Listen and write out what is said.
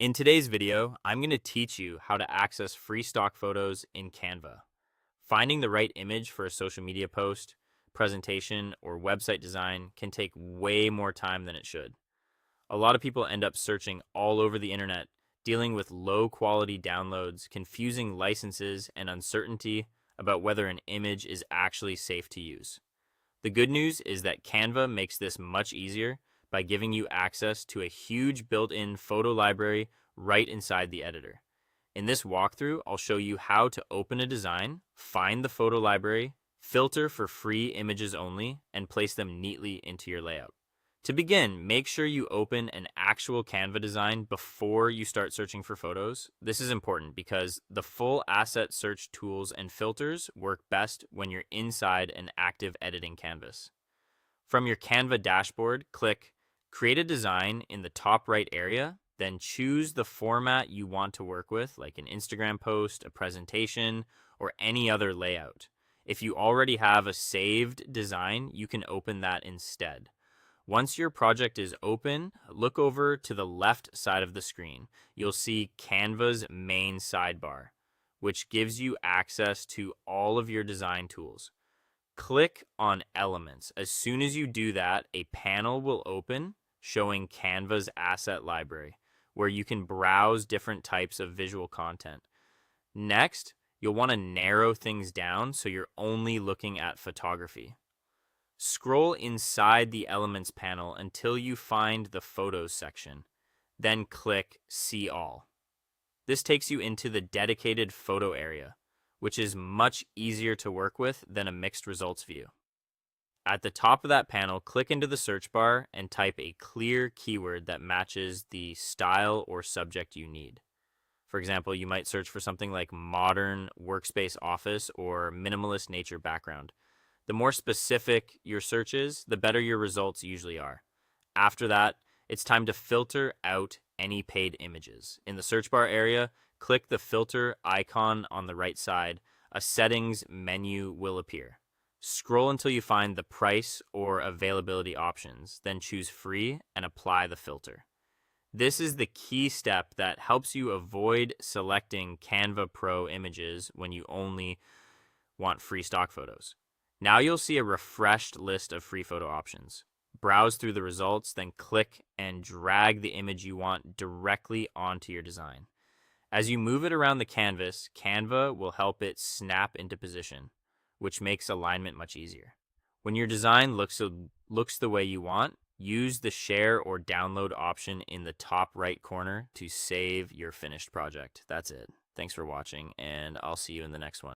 In today's video, I'm going to teach you how to access free stock photos in Canva. Finding the right image for a social media post, presentation, or website design can take way more time than it should. A lot of people end up searching all over the internet, dealing with low quality downloads, confusing licenses, and uncertainty about whether an image is actually safe to use. The good news is that Canva makes this much easier by giving you access to a huge built-in photo library right inside the editor. In this walkthrough, I'll show you how to open a design, find the photo library, filter for free images only, and place them neatly into your layout. To begin, make sure you open an actual Canva design before you start searching for photos. This is important because the full asset search tools and filters work best when you're inside an active editing canvas. From your Canva dashboard, click Create a Design in the top right area, then choose the format you want to work with, like an Instagram post, a presentation, or any other layout. If you already have a saved design, you can open that instead. Once your project is open, look over to the left side of the screen. You'll see Canva's main sidebar, which gives you access to all of your design tools. Click on Elements. As soon as you do that, a panel will open showing Canva's asset library, where you can browse different types of visual content. Next, you'll want to narrow things down so you're only looking at photography. Scroll inside the Elements panel until you find the Photos section. Then click See All. This takes you into the dedicated photo area, which is much easier to work with than a mixed results view. At the top of that panel, click into the search bar and type a clear keyword that matches the style or subject you need. For example, you might search for something like modern workspace office or minimalist nature background. The more specific your search is, the better your results usually are. After that, it's time to filter out any paid images. In the search bar area, click the filter icon on the right side. A settings menu will appear. Scroll until you find the price or availability options, then choose free and apply the filter. This is the key step that helps you avoid selecting Canva Pro images when you only want free stock photos. Now you'll see a refreshed list of free photo options. Browse through the results, then click and drag the image you want directly onto your design. As you move it around the canvas, Canva will help it snap into position, which makes alignment much easier. When your design looks the way you want, use the share or download option in the top right corner to save your finished project. That's it. Thanks for watching, and I'll see you in the next one.